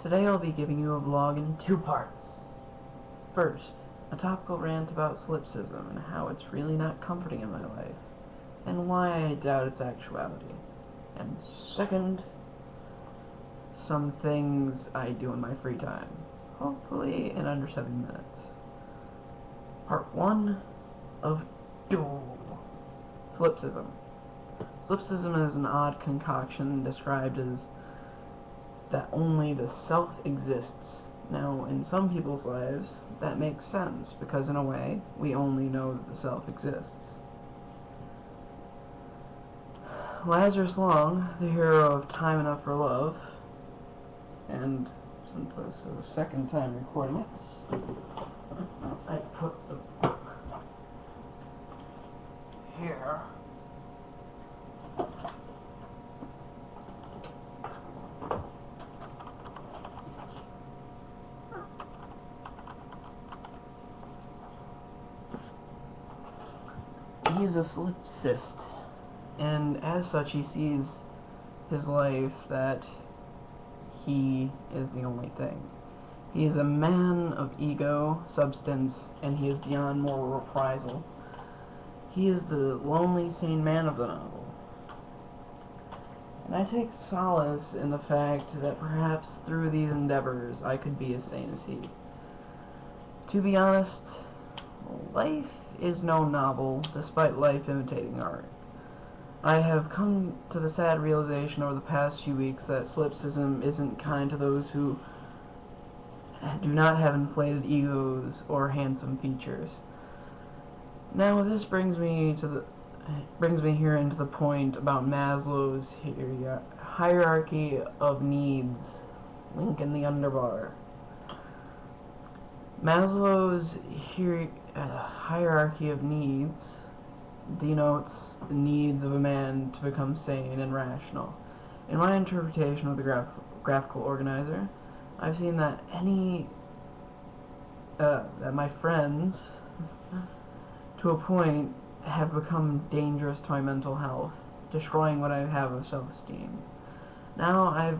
Today I'll be giving you a vlog in two parts. First, a topical rant about solipsism and how it's really not comforting in my life, and why I doubt its actuality. And second, some things I do in my free time, hopefully in under 7 minutes. Part 1 of 2. Solipsism. Solipsism is an odd concoction described as that only the self exists. Now, in some people's lives, that makes sense, because in a way, we only know that the self exists. Lazarus Long, the hero of Time Enough for Love, and since this is the second time recording it, I put the book here. He's a solipsist, and as such he sees his life that he is the only thing. He is a man of ego, substance, and he is beyond moral reprisal. He is the lonely, sane man of the novel. And I take solace in the fact that perhaps through these endeavors I could be as sane as he. To be honest, life is no novel, despite life imitating art. I have come to the sad realization over the past few weeks that solipsism isn't kind to those who do not have inflated egos or handsome features. Now this brings me here into the point about Maslow's hierarchy of needs. Link in the underbar. Maslow's hierarchy of needs denotes the needs of a man to become sane and rational. In my interpretation of the graphical organizer, I've seen that that my friends, to a point, have become dangerous to my mental health, destroying what I have of self-esteem. I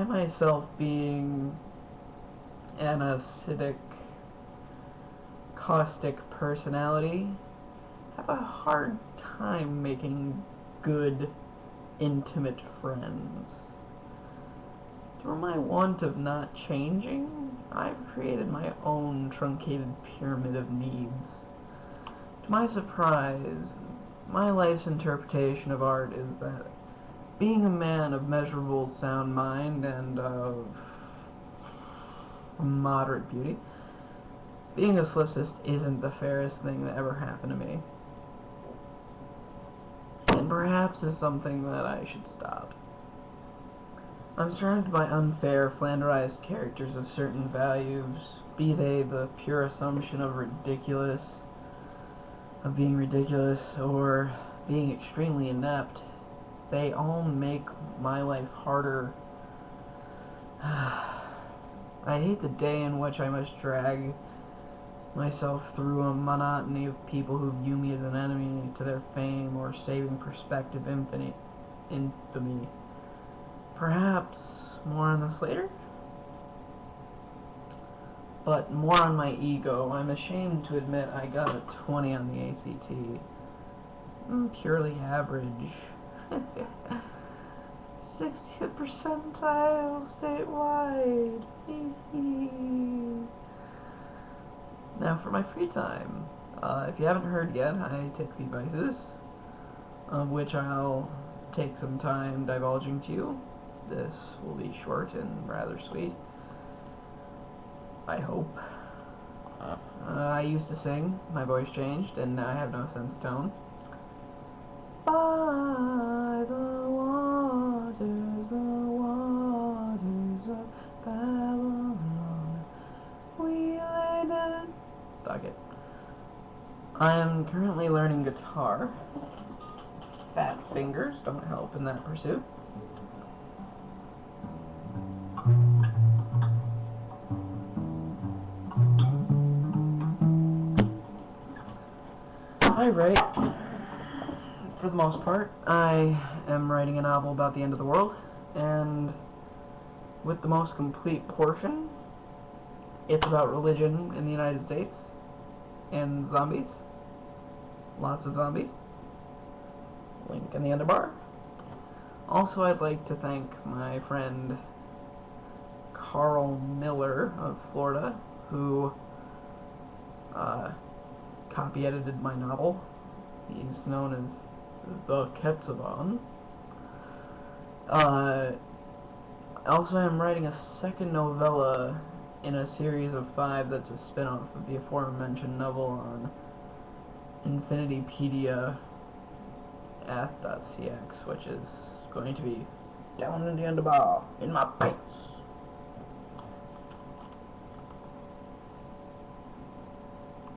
myself, being an acidic, caustic personality, have a hard time making good, intimate friends. Through my want of not changing, I've created my own truncated pyramid of needs. To my surprise, my life's interpretation of art is that being a man of measurable sound mind and of moderate beauty, being a solipsist isn't the fairest thing that ever happened to me. And perhaps is something that I should stop. I'm surrounded by unfair, flanderized characters of certain values, be they the pure assumption of being ridiculous, or being extremely inept. They all make my life harder. I hate the day in which I must drag myself through a monotony of people who view me as an enemy to their fame or saving perspective infamy. Perhaps more on this later? But more on my ego. I'm ashamed to admit I got a 20 on the ACT. Purely average. 60th percentile statewide. Now for my free time. If you haven't heard yet, I take a few vices, of which I'll take some time divulging to you. This will be short and rather sweet, I hope. I used to sing, my voice changed, and now I have no sense of tone. By the waters of Babylon, we lay down. Fuck it. I am currently learning guitar. Fat fingers don't help in that pursuit. I write, for the most part. I am writing a novel about the end of the world, and with the most complete portion. It's about religion in the United States and zombies. Lots of zombies. Link in the underbar. Also, I'd like to thank my friend Carl Miller of Florida, who copy edited my novel. He's known as the Ketsavan. Also, I'm writing a second novella in a series of 5 that's a spin-off of the aforementioned novel on Infinitypedia Ath.cx, which is going to be down in the underbar in my face.